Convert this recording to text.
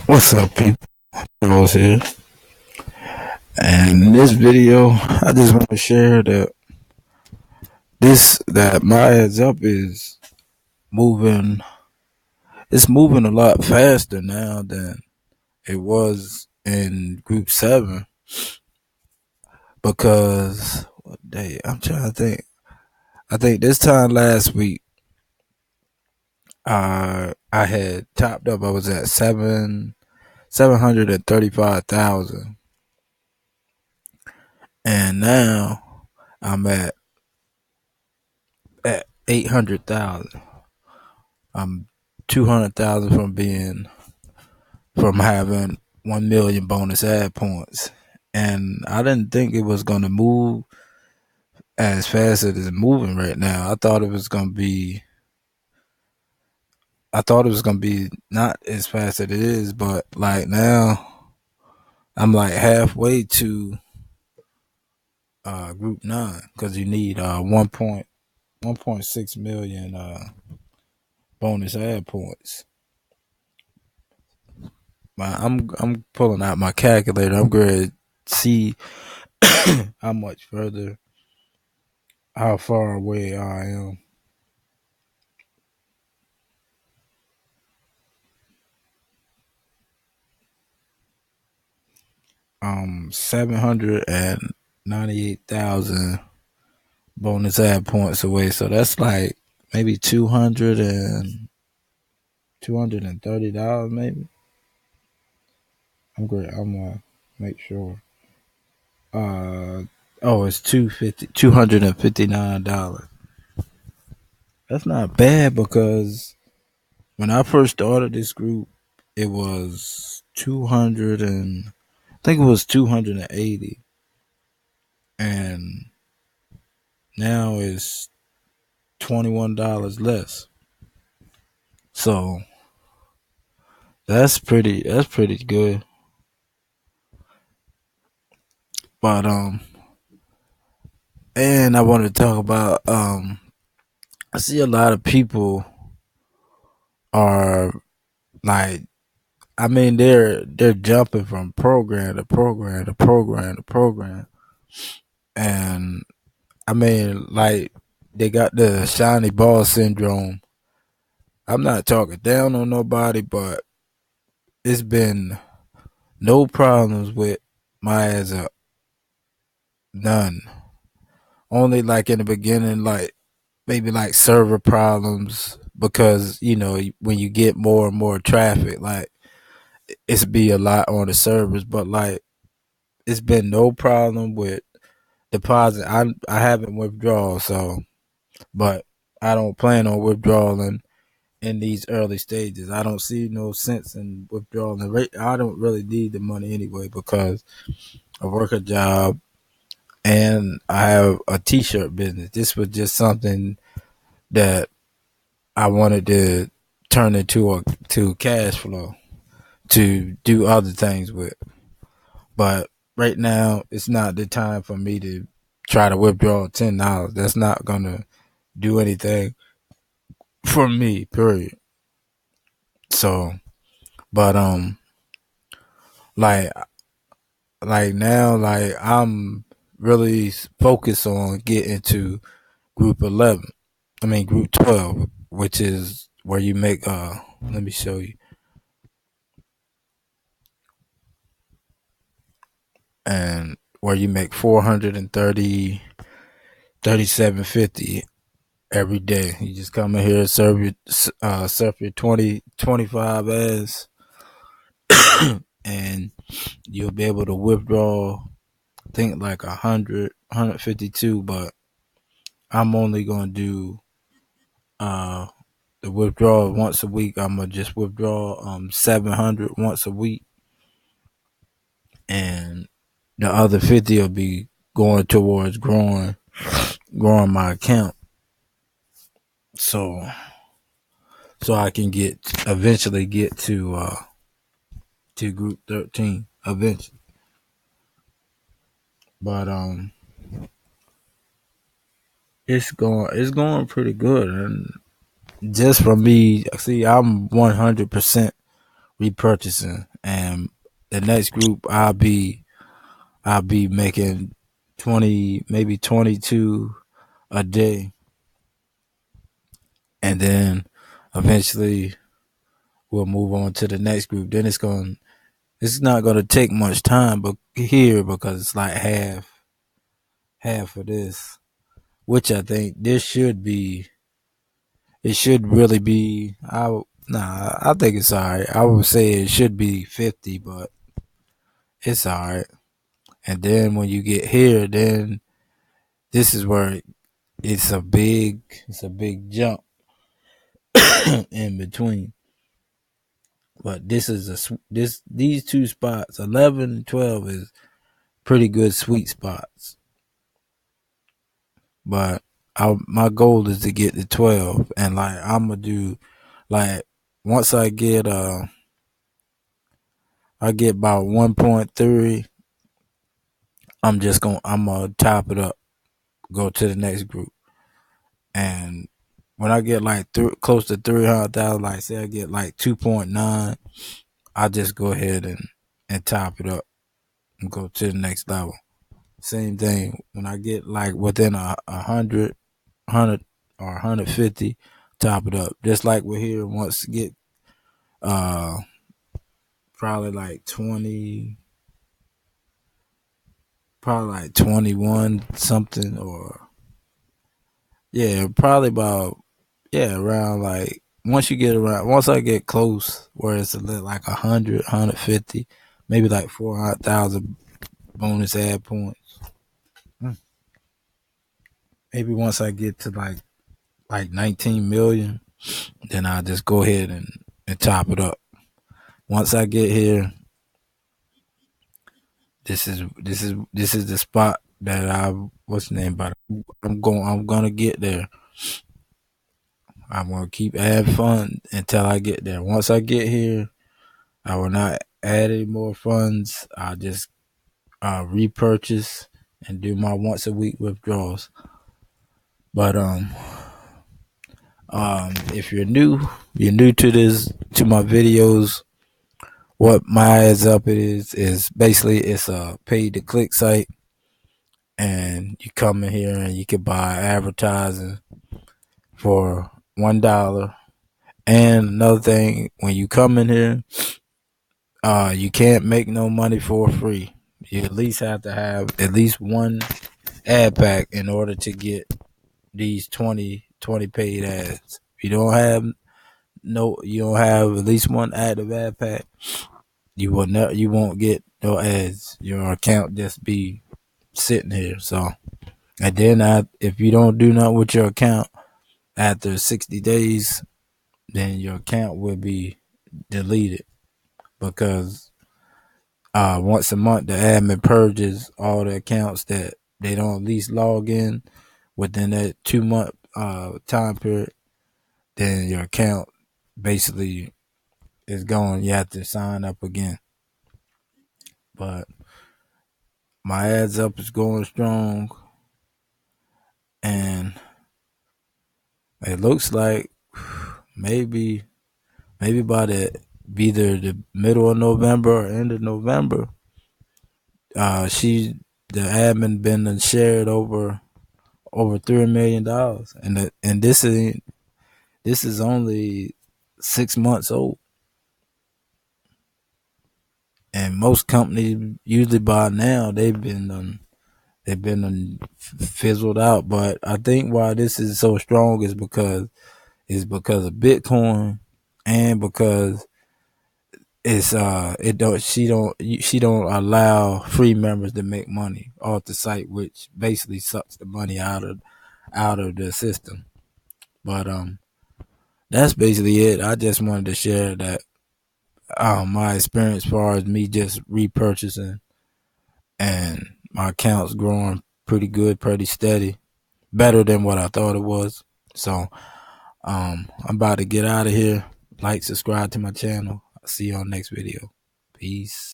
What's up, people? Rose here, and in this video, I just want to share that my heads up is moving. It's moving a lot faster now than it was in Group 7 because what day? I'm trying to think. I think this time last week, I had topped up. I was at 735,000, and now I'm at 800,000. I'm 200,000 from having 1 million bonus ad points, and I didn't think it was gonna move as fast as it's moving right now. I thought it was gonna be not as fast as it is, but like now I'm like halfway to Group 9 because you need 1.6 million bonus ad points. I'm pulling out my calculator. I'm going to see how much further, how far away I am. 798,000 bonus ad points away. So that's like maybe $230 maybe. I'm great. I'm gonna make sure. It's $259. That's not bad because when I first started this group, it was 200 and I think it was 280, and now it's $21 less. So that's pretty good. But and I wanted to talk about I see a lot of people are like, I mean, they're jumping from program to program to program to program, and I mean, like, they got the shiny ball syndrome. I'm not talking down on nobody, but it's been no problems with my ass up. None. Only like in the beginning, like maybe like server problems because when you get more and more traffic, like it's be a lot on the servers. But like it's been no problem with deposit. I haven't withdrawn, so but I don't plan on withdrawing in these early stages. I don't see no sense in withdrawing. I don't really need the money anyway because I work a job and I have a t-shirt business. This was just something that I wanted to turn into to cash flow to do other things with. But right now, it's not the time for me to try to withdraw $10. That's not gonna do anything for me. Period. So, but like now, like I'm really focused on getting to Group 11. I mean Group 12, which is where you make. Let me show you. And where you make 37.50 every day. You just come in here, serve your 20 25 ads, and you'll be able to withdraw. I think like 152, but I'm only gonna do uh the withdrawal once a week. I'm gonna just withdraw 700 once a week, and the other 50 will be going towards growing my account. So I can eventually get to Group 13 eventually. But it's going pretty good, and just for me, see, I'm 100% repurchasing and the next group I'll be making 20, maybe 22 a day, and then eventually we'll move on to the next group. Then it's not gonna take much time, but here because it's like half of this, which I think this should be. It should really be. I think it's alright. I would say it should be 50, but it's alright. And then when you get here, then this is where it's a big jump in between. But this is these two spots, 11 and 12, is pretty good sweet spots. But my goal is to get to 12, and like I'm gonna do, like once I get about 1.3, I'm gonna top it up, go to the next group, and when I get like close to 300,000, like say I get like 2.9, I just go ahead and top it up and go to the next level. Same thing when I get like within a hundred or 150, top it up. Just like we're here, once get uh probably like 20, probably like 21 something, or yeah, probably about, yeah, around like once I get close where it's a little like 150, maybe like 400,000 bonus ad points. Maybe once I get to like 19 million, then I'll just go ahead and top it up. Once I get here, this is the spot that what's the name, but I'm gonna get there. I'm gonna keep adding fun until I get there. Once I get here, I will not add any more funds. I'll just repurchase and do my once a week withdrawals. But if you're new to my videos. What my Ads Up is basically it's a paid to click site, and you come in here and you can buy advertising for $1. And another thing, when you come in here, you can't make no money for free. You at least have to have at least one ad pack in order to get these 20 paid ads. If you don't have you don't have at least one active ad pack, you won't get no ads. Your account just be sitting here. So, and then if you don't do nothing with your account after 60 days, then your account will be deleted, because once a month the admin purges all the accounts that they don't at least log in within that 2 month time period. Then your account basically is gone. You have to sign up again. But my Ads Up is going strong, and it looks like maybe by either the middle of November or end of November, the admin been shared over $3 million, and this is only 6 months old, and most companies usually by now they've been fizzled out. But I think why this is so strong is because of Bitcoin, and because she don't allow free members to make money off the site, which basically sucks the money out of the system. But that's basically it. I just wanted to share that my experience as far as me just repurchasing, and my account's growing pretty good, pretty steady, better than what I thought it was. So I'm about to get out of here. Like, subscribe to my channel. I'll see you on the next video. Peace.